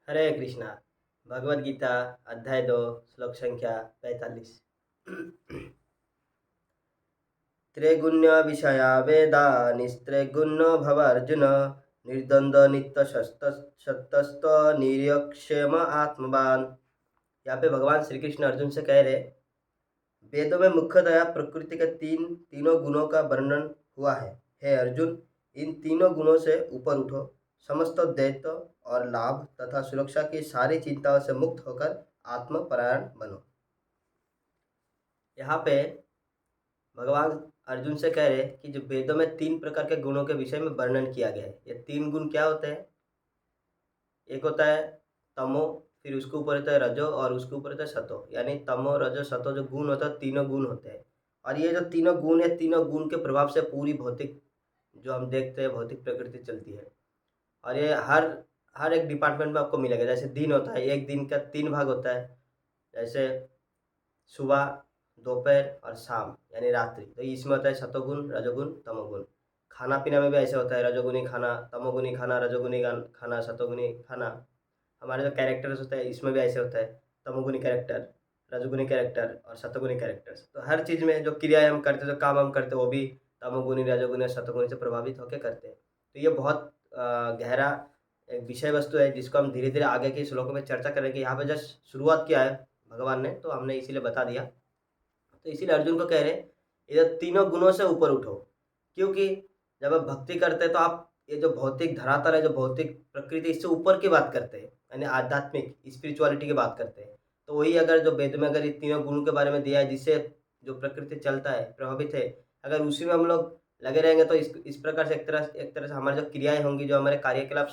हरे कृष्णा। भगवद गीता अध्याय 2 श्लोक संख्या 45। त्रैगुण्य विषया वेदा निस्त्रैगुण्यो भव अर्जुन निर्द्वंद्व नित्य सत्तस्त निरक्षेम आत्मवान। यहाँ पे भगवान श्री कृष्ण अर्जुन से कह रहे, वेदों में मुख्यतया प्रकृति के तीनों गुणों का वर्णन हुआ है। हे अर्जुन, इन तीनों गुणों से ऊपर उठो, समस्त दैत्य और लाभ तथा सुरक्षा की सारी चिंताओं से मुक्त होकर आत्मपरायण बनो। यहाँ पे भगवान अर्जुन से कह रहे कि जो वेदों में 3 प्रकार के गुणों के विषय में वर्णन किया गया है। ये 3 गुण क्या होते हैं? एक होता है तमो, फिर उसके ऊपर होता है रजो और उसके ऊपर होता है सतो। यानी तमो रजो सतो जो गुण होता है, तीनों गुण होते हैं। और ये जो तीनों गुण है, तीनों गुण के प्रभाव से पूरी भौतिक जो हम देखते हैं भौतिक प्रकृति चलती है। और ये हर हर एक डिपार्टमेंट में आपको मिलेगा। जैसे दिन होता है, एक दिन का 3 भाग होता है। जैसे सुबह, दोपहर और शाम यानी रात्रि। तो इसमें होता है सतोगुण, रजोगुण, तमोगुण। खाना पीना में भी ऐसे होता है, रजोगुणी खाना, तमोगुणी खाना, रजोगुणी खाना, सतोगुणी खाना। हमारे जो कैरेक्टर्स होते हैं इसमें भी ऐसे होता है, तमोगुणी कैरेक्टर, रजोगुणी कैरेक्टर और सतोगुणी कैरेक्टर्स। तो हर चीज़ में जो क्रियाएं हम करते हैं, जो काम हम करते हैं, वो भी तमोगुणी, रजोगुणी और सतोगुणी से प्रभावित होकर करते हैं। तो ये बहुत गहरा एक विषय वस्तु है जिसको हम धीरे धीरे आगे के श्लोकों में चर्चा करेंगे। यहाँ पे जस्ट शुरुआत किया है भगवान ने, तो हमने इसीलिए बता दिया। तो इसीलिए अर्जुन को कह रहे ये तीनों गुणों से ऊपर उठो, क्योंकि जब आप भक्ति करते हैं तो आप ये जो भौतिक धरातल है, जो भौतिक प्रकृति, इससे ऊपर की बात करते हैं, यानी आध्यात्मिक स्पिरिचुअलिटी की बात करते हैं। तो वही अगर जो वेद में अगर ये तीनों गुणों के बारे में दिया है जिससे जो प्रकृति चलता है, प्रभावित है, अगर उसी में हम लोग लगे रहेंगे तो इस प्रकार से एक तरह से हमारी जो क्रियाएं होंगी, जो हमारे कार्यकलाप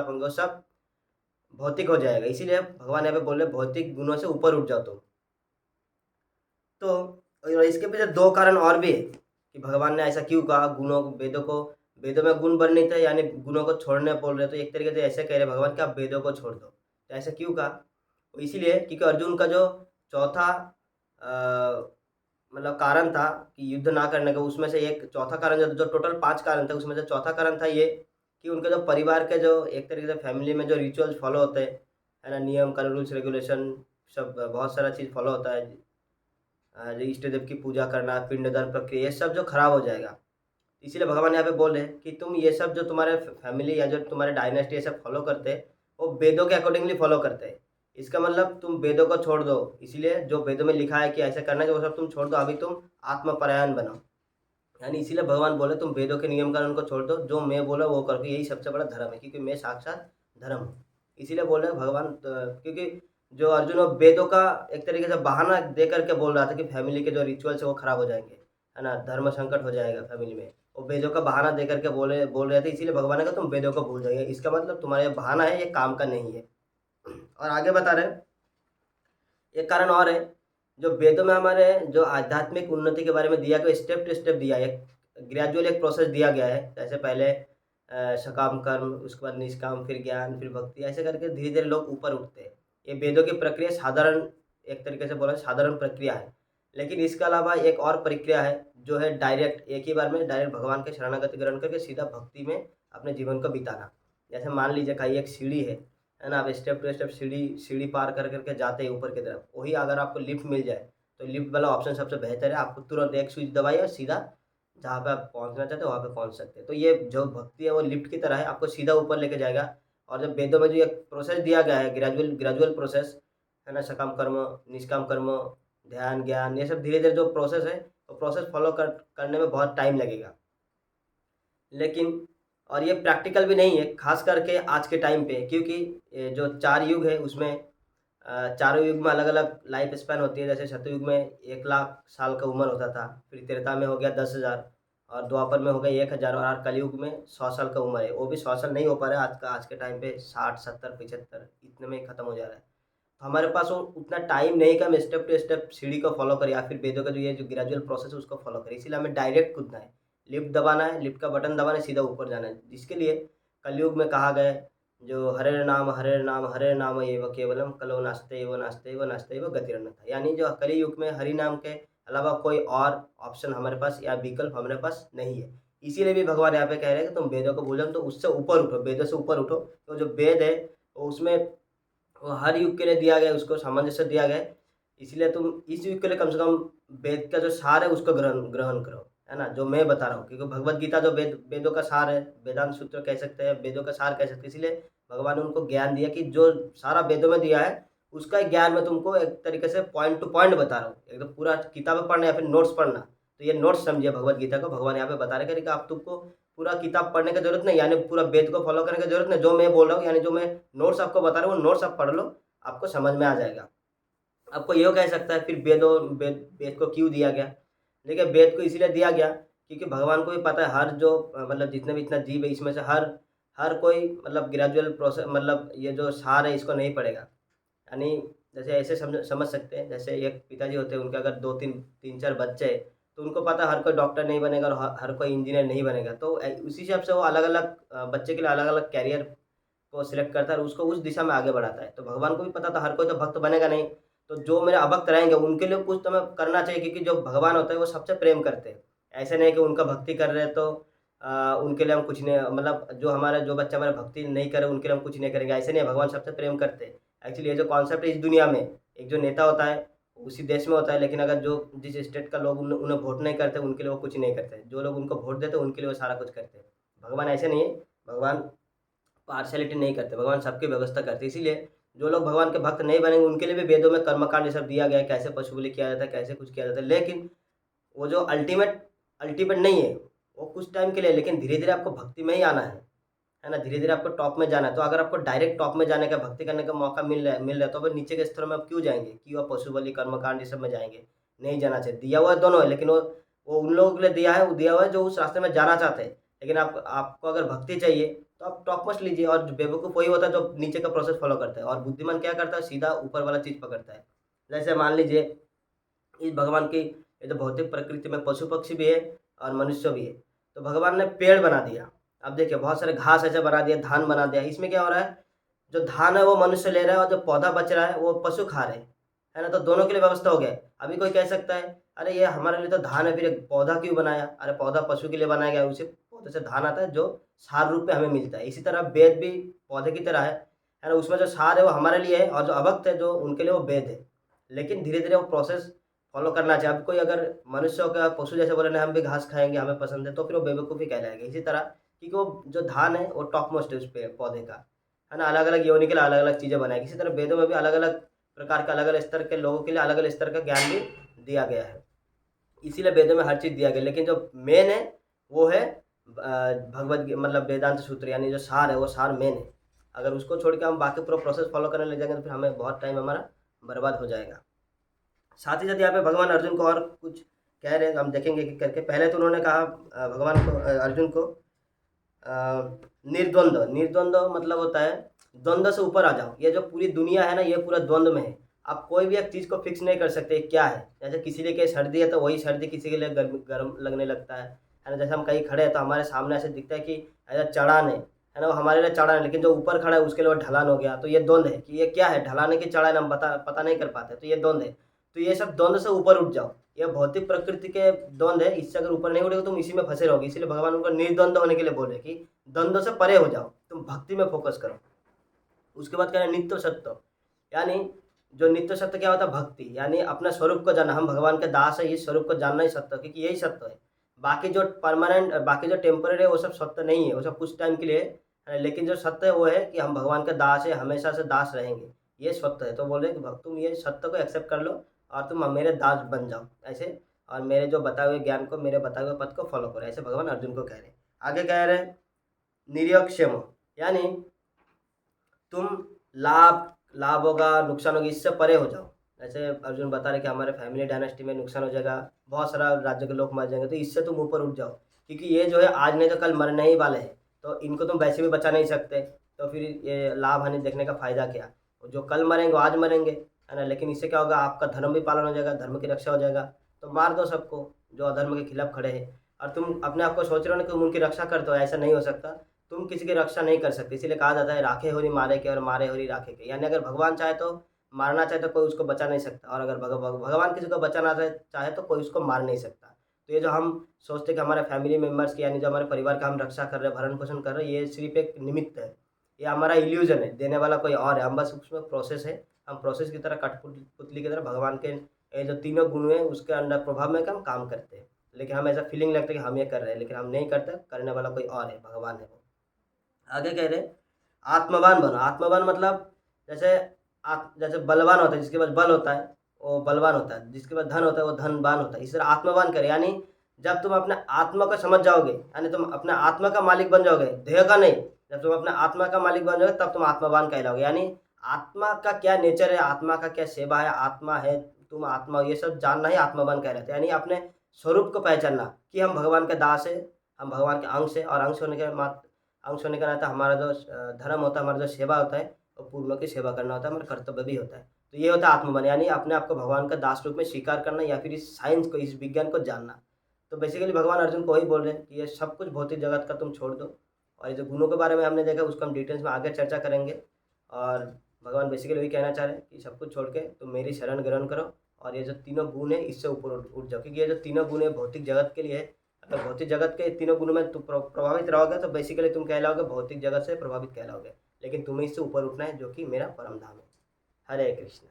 होंगे वो सब भौतिक हो जाएगा। इसीलिए भगवान यहाँ पे बोल रहे भौतिक गुणों से ऊपर उठ जाओ तुम। तो और इसके पीछे 2 कारण और भी है कि भगवान ने ऐसा क्यों कहा। वेदों में गुण वर्णित है, यानी गुणों को छोड़ने बोल रहे। तो एक तरीके से ऐसे कह रहे भगवान कि आप वेदों को छोड़ दो। तो ऐसा क्यों कहा? तो इसीलिए क्योंकि अर्जुन का जो चौथा मतलब कारण था कि युद्ध ना करने का, उसमें से एक चौथा कारण, जो टोटल 5 कारण थे उसमें से चौथा कारण था ये कि उनके जो परिवार के जो एक तरीके से फैमिली में जो रिचुअल्स फॉलो होते हैं, है ना, नियम कानून रूल्स रेगुलेशन सब बहुत सारा चीज़ फॉलो होता है। जो इष्ट देव की पूजा करना, पिंडदान प्रक्रिया, ये सब जो खराब हो जाएगा। इसीलिए भगवान यहाँ पे बोल रहे हैं कि तुम ये सब जो तुम्हारे फैमिली या जो तुम्हारे डायनेस्टी ये सब फॉलो करते हैं, वो वेदों के अकॉर्डिंगली फॉलो करते हैं। इसका मतलब तुम वेदों को छोड़ दो। इसलिए जो वेदों में लिखा है कि ऐसा करना है, वो सब तुम छोड़ दो। अभी तुम आत्मपरायण बनो। यानी इसीलिए भगवान बोले तुम वेदों के नियम कानून को छोड़ दो, जो मैं बोला वो करो। यही सबसे बड़ा धर्म है, क्योंकि मैं साक्षात धर्म हूँ। इसीलिए बोल रहे भगवान क्योंकि जो अर्जुन वो वेदों का एक तरीके से बहाना दे करके बोल रहा था कि फैमिली के जो रिचुअल्स है वो खराब हो जाएंगे, है ना, धर्म संकट हो जाएगा फैमिली में। वो वेदों का बहाना दे करके बोल रहे थे। इसीलिए भगवान ने कहा तुम वेदों को भूल जाइए। इसका मतलब तुम्हारा ये बहाना है, ये काम का नहीं है। और आगे बता रहे एक कारण और है, जो वेदों में हमारे जो आध्यात्मिक उन्नति के बारे में दिया गया, स्टेप टू स्टेप दिया है, ग्रेजुअल एक प्रोसेस दिया गया है। जैसे पहले सकाम कर्म, उसके बाद निष्काम, फिर ज्ञान, फिर भक्ति, ऐसे करके धीरे धीरे लोग ऊपर उठते हैं। ये वेदों की प्रक्रिया साधारण, एक तरीके से बोला साधारण प्रक्रिया है। लेकिन इसके अलावा एक और प्रक्रिया है जो है डायरेक्ट, एक ही बार में डायरेक्ट भगवान के शरणागति ग्रहण करके सीधा भक्ति में अपने जीवन को बिताना। जैसे मान लीजिए कहीं एक सीढ़ी है ना, आप स्टेप टू स्टेप सीढ़ी सीढ़ी पार कर करके जाते हैं ऊपर की तरफ। वही अगर आपको लिफ्ट मिल जाए तो लिफ्ट वाला ऑप्शन सबसे बेहतर है। आपको तुरंत एक स्विच दबाइए और सीधा जहाँ पे आप पहुँचना चाहते हो वहाँ पे पहुँच सकते हैं। तो ये जो भक्ति है वो लिफ्ट की तरह है, आपको सीधा ऊपर लेके जाएगा। और जब वेदों में जो एक प्रोसेस दिया गया है, ग्रेजुअल ग्रेजुअल प्रोसेस, है ना, सकाम कर्म, निष्काम कर्म, ध्यान, ज्ञान, ये सब धीरे धीरे जो प्रोसेस है, वो प्रोसेस फॉलो करने में बहुत टाइम लगेगा। लेकिन और ये प्रैक्टिकल भी नहीं है, खास करके आज के टाइम पे, क्योंकि ये जो 4 युग है उसमें चारों युग में अलग अलग लाइफ स्पैन होती है। जैसे सतयुग में 1 लाख साल का उम्र होता था, फिर त्रेता में हो गया 10,000, और द्वापर में हो गया 1,000, और कलयुग में 100 साल का उम्र है। वो भी 100 साल नहीं हो पा रहा है आज के टाइम पे, 60, 70, 75 इतने में ख़त्म हो जा रहा है। तो हमारे पास वो उतना टाइम नहीं कि हम स्टेप टू स्टेप सीढ़ी को फॉलो करें, या फिर वेदों का जो ये जो ग्रेजुअल प्रोसेस है उसको फॉलो करें। इसीलिए हमें डायरेक्ट कूदना है, लिफ्ट दबाना है, लिफ्ट का बटन दबाना है, सीधा ऊपर जाना है। जिसके लिए कलयुग में कहा गया है, जो हरे नाम एव केवलम कलो नास्ते एव गतिरन्नथा। यानी जो कली युग में हरि नाम के अलावा कोई और ऑप्शन हमारे पास या विकल्प हमारे पास नहीं है। इसीलिए भी भगवान यहाँ पे कह रहे हैं कि तुम वेदों को भूल जाओ, तो उससे ऊपर उठो, वेदों से ऊपर उठो। तो जो वेद है और उसमें वो हर युग के लिए दिया गया है, उसको सामंजस्य दिया गया है। इसलिए तुम इस युग के लिए कम से कम वेद का जो सार है उसको ग्रहण ग्रहण करो, है ना? जो मैं बता रहा हूँ, क्योंकि भगवत गीता जो वेदों का सार है, वेदांत सूत्र कह सकते हैं, वेदों का सार कह सकते हैं। इसलिए भगवान ने उनको ज्ञान दिया कि जो सारा वेदों में दिया है, उसका एक ज्ञान मैं तुमको एक तरीके से पॉइंट टू पॉइंट बता रहा हूँ। एकदम पूरा किताबें पढ़ना या फिर नोट्स पढ़ना, तो ये नोट्स समझिए भगवत गीता को। भगवान यहाँ पे बता रहे हैं कि आप तुमको पूरा किताब पढ़ने की जरूरत नहीं, यानी पूरा वेद को फॉलो करने की जरूरत नहीं। जो मैं बोल रहा हूँ, यानी जो मैं नोट्स आपको बता रहा हूँ, वो नोट्स आप पढ़ लो, आपको समझ में आ जाएगा। आपको ये कह सकता है फिर वेद वेद को क्यों दिया गया? देखिए, वेद को इसलिए दिया गया क्योंकि भगवान को भी पता है हर जो मतलब जितने भी इतना जीव है, इसमें से हर हर कोई मतलब ग्रेजुअल प्रोसेस, मतलब ये जो सार है इसको नहीं पड़ेगा। यानी जैसे ऐसे समझ सकते हैं, जैसे एक पिताजी होते हैं, उनके अगर 2-3 3-4 बच्चे हैं, तो उनको पता है हर कोई डॉक्टर नहीं बनेगा और हर कोई इंजीनियर नहीं बनेगा। तो उसी हिसाब से वो अलग-अलग बच्चे के लिए अलग-अलग कैरियर को सिलेक्ट करता है और उसको उस दिशा में आगे बढ़ाता है। तो भगवान को भी पता था हर कोई तो भक्त बनेगा नहीं, तो जो मेरे अभक्त रहेंगे उनके लिए कुछ तो मैं करना चाहिए, क्योंकि जो भगवान होता है वो सबसे प्रेम करते हैं। ऐसा नहीं है कि उनका भक्ति कर रहे हैं तो उनके लिए हम कुछ नहीं, मतलब जो बच्चा हमारा भक्ति नहीं करे उनके लिए हम कुछ नहीं करेंगे, ऐसे नहीं है। भगवान सबसे प्रेम करते हैं। एक्चुअली ये जो कॉन्सेप्ट है इस दुनिया में, एक जो नेता होता है उसी देश में होता है, लेकिन अगर जो जिस स्टेट का लोग उन्हें वोट नहीं करते उनके लिए वो कुछ नहीं करते, जो लोग उनको वोट देते हैं उनके लिए वो सारा कुछ करते हैं। भगवान ऐसे नहीं है। भगवान पार्शलिटी नहीं करते, भगवान सबकी व्यवस्था करते हैं। इसीलिए जो लोग भगवान के भक्त नहीं बनेंगे उनके लिए भी वेदों में कर्मकांड ये सब दिया गया है, कैसे पशु बलि किया जाता है, कैसे कुछ किया जाता है। लेकिन वो जो अल्टीमेट अल्टीमेट नहीं है, वो कुछ टाइम के लिए, लेकिन धीरे-धीरे आपको भक्ति में ही आना है ना? धीरे-धीरे आपको टॉप में जाना है। तो अगर आपको डायरेक्ट टॉप में जाने का, भक्ति करने का मौका मिल रहा है, तो फिर नीचे के स्तरों में आप क्यों जाएँगे? क्यों आप पशु बलि, कर्मकांड ये सब में जाएँगे? नहीं जाना चाहिए। दिया हुआ दोनों है, लेकिन वो उन लोगों के लिए दिया है, वो दिया हुआ है जो उस रास्ते में जाना चाहते हैं। लेकिन आपको अगर भक्ति चाहिए, तो आप टॉप मोस्ट लीजिए। और जो बेवकूफ़ वही होता है जो नीचे का प्रोसेस फ़ॉलो करता है, और बुद्धिमान क्या करता है? सीधा ऊपर वाला चीज़ पकड़ता है। जैसे मान लीजिए इस भगवान की ये जो भौतिक प्रकृति में पशु पक्षी भी है और मनुष्य भी है। तो भगवान ने पेड़ बना दिया। अब देखिए बहुत सारे घास ऐसे बना दिया, धान बना दिया। इसमें क्या हो रहा है? जो धान है वो मनुष्य ले रहा है और जो पौधा बच रहा है वो पशु खा रहे हैं। है ना? तो दोनों के लिए व्यवस्था हो गया है। अभी कोई कह सकता है, अरे ये हमारे लिए तो धान है, फिर एक पौधा क्यों बनाया? अरे पौधा पशु के लिए बनाया गया है, उसी पौधे से धान आता है जो सार रूप में हमें मिलता है। इसी तरह वेद भी पौधे की तरह है ना? उसमें जो सार है वो हमारे लिए है और जो अभक्त है जो उनके लिए वो वेद है। लेकिन धीरे-धीरे वो प्रोसेस फ़ॉलो करना चाहिए। अब कोई अगर मनुष्य होकर पशु जैसे बोले नहीं हम भी घास खाएँगे, हमें पसंद है, तो फिर वो बेवकूफ़ी कहलाएगा। इसी तरह क्योंकि वो जो धान है वो टॉप मोस्ट है उस पे पौधे का, है ना? अलग-अलग योनि के लिए अलग-अलग चीज़ें बनाई। इसी तरह वेदों में भी अलग-अलग प्रकार के अलग-अलग स्तर के लोगों के लिए अलग-अलग स्तर का ज्ञान भी दिया गया है। इसीलिए वेदों में हर चीज़ दिया गया है। लेकिन जो मेन है वो है मतलब वेदांत सूत्र, यानी जो सार है वो सार मेन है। अगर उसको छोड़ के हम बाकी पूरा प्रोसेस फ़ॉलो करने लग जाएँगे तो फिर हमें बहुत टाइम हमारा बर्बाद हो जाएगा। साथ ही साथ यहाँ पे भगवान अर्जुन को और कुछ कह रहे हैं, हम देखेंगे कि करके। पहले तो उन्होंने कहा भगवान को अर्जुन को निर्द्वंद्व। निर्द्वंद्व मतलब होता है द्वंद्व से ऊपर आ जाओ। ये जो पूरी दुनिया है ना, ये पूरा द्वंद्व में है। आप कोई भी एक चीज़ को फिक्स नहीं कर सकते क्या है। जैसे किसी के लिए सर्दी है तो वही सर्दी किसी के लिए गर्म लगने लगता है ना? जैसे हम कहीं खड़े हैं तो हमारे सामने ऐसे दिखता है कि ऐसा चढ़ान है ना? वो हमारे लिए चढ़ान है, लेकिन जो ऊपर खड़ा है उसके लिए वो ढलान हो गया। तो ये द्वंद्व है कि ये क्या है, ढलान है कि चढ़ान, हम पता नहीं कर पाते। तो ये द्वंद्व है। तो ये सब द्वंद्व से ऊपर उठ जाओ। ये भौतिक प्रकृति के द्वंद्व है, इससे अगर ऊपर नहीं उठेगे तुम इसी में फंसे रहोगे। इसलिए भगवान उनको निर्द्वंद्व होने के लिए बोले कि द्वंद्व से परे हो जाओ, तुम भक्ति में फोकस करो। उसके बाद कह रहे हैं नित्य सत्य, यानी जो नित्य सत्य क्या होता है? भक्ति, यानी अपना स्वरूप को जानना। हम भगवान के दास है, इस स्वरूप को जानना ही सत्य, क्योंकि यही सत्य है। बाकी जो परमानेंट, बाकी जो टेम्पररी है वो सब सत्य नहीं है, वो सब कुछ टाइम के लिए है। लेकिन जो सत्य है वो है कि हम भगवान के दास है, हमेशा से दास रहेंगे, ये सत्य है। तो बोले कि भक्त तुम ये सत्य को एक्सेप्ट कर लो और तुम मेरे दास बन जाओ ऐसे, और मेरे जो बताए हुए ज्ञान को, मेरे बताए हुए पथ को फॉलो करो, ऐसे भगवान अर्जुन को कह रहे हैं। आगे कह रहे हैं निर्यक्षम, यानी तुम लाभ लाभ होगा, नुकसान होगा, इससे परे हो जाओ। जैसे अर्जुन बता रहे कि हमारे फैमिली डायनेस्टी में नुकसान हो जाएगा, बहुत सारा राज्य के लोग मर जाएंगे, तो इससे तुम ऊपर उठ जाओ। क्योंकि ये जो है आज नहीं तो कल मरने ही वाले हैं, तो इनको तुम वैसे भी बचा नहीं सकते। तो फिर ये लाभ हानि देखने का फ़ायदा क्या? जो कल मरेंगे वो आज मरेंगे, है ना? लेकिन इससे क्या होगा? आपका धर्म भी पालन हो जाएगा, धर्म की रक्षा हो जाएगा। तो मार दो सबको जो अधर्म के खिलाफ खड़े हैं। और तुम अपने आप को सोच रहे हो ना कि तुम उनकी रक्षा करते हो, ऐसा नहीं हो सकता। तुम किसी की रक्षा नहीं कर सकते। इसीलिए कहा जाता है राखे होरी मारे के और मारे होरी राखे के। यानी अगर भगवान चाहे तो मारना चाहे तो कोई उसको बचा नहीं सकता, और अगर भगवान किसी को बचाना चाहे तो कोई उसको मार नहीं सकता। तो ये जो हम सोचते हैं कि हमारे फैमिली मेम्बर्स की, यानी जो हमारे परिवार का हम रक्षा कर रहे हैं, भरण पोषण कर रहे हैं, ये सिर्फ एक निमित्त है। ये हमारा इल्यूजन है, देने वाला कोई और है, हम बस उसमें प्रोसेस है, हम प्रोसेस की तरह कठपुतली की तरह भगवान के ये जो तीनों गुण हैं उसके अंडर प्रभाव में हम काम करते हैं। लेकिन हम ऐसा फीलिंग लगता है कि हम ये कर रहे हैं, लेकिन हम नहीं करते, करने वाला कोई और है, भगवान है वो। आगे कह रहे हैं, आत्मवान बनो। आत्मवान मतलब जैसे जैसे बलवान होता है, जिसके पास बल होता है वो बलवान होता है, जिसके पास धन होता है वो धनवान होता है। इस तरह आत्मवान करे, यानी जब तुम अपने आत्मा को समझ जाओगे, यानी तुम अपने आत्मा का मालिक बन जाओगे, देह का नहीं। जब तुम अपने आत्मा का मालिक बन जाओगे तब तुम आत्मवान कहलाओगे। यानी आत्मा का क्या नेचर है, आत्मा का क्या सेवा है, आत्मा है, तुम आत्मा, ये सब जानना ही आत्मवान कहलाता है। यानी अपने स्वरूप को पहचानना कि हम भगवान के दास है, हम भगवान के अंश है, और अंश होने के नाते हमारा जो धर्म होता है, हमारा जो सेवा होता है, वो पूर्णों की सेवा करना होता है, हमारा कर्तव्य भी होता है। तो ये होता है आत्मबल, यानी अपने आप को भगवान का दास रूप में स्वीकार करना, या फिर इस साइंस को, इस विज्ञान को जानना। तो बेसिकली भगवान अर्जुन को वही बोल रहे हैं कि ये सब कुछ भौतिक जगत का तुम छोड़ दो, और ये जो गुणों के बारे में हमने देखा उसको हम डिटेल्स में आगे चर्चा करेंगे। और भगवान बेसिकली वही कहना चाह रहे हैं कि सब कुछ छोड़ के तुम मेरी शरण ग्रहण करो, और ये जो तीनों गुण है इससे ऊपर उठ जाओ, क्योंकि ये जो तीनों गुण है भौतिक जगत के लिए है। अगर भौतिक जगत के तीनों गुणों में तुम प्रभावित रहोगे तो बेसिकली तुम कहलाओगे भौतिक जगत से प्रभावित कहलाओगे, लेकिन तुम्हें इससे ऊपर उठना है, जो कि मेरा परम धाम है। हरे कृष्ण।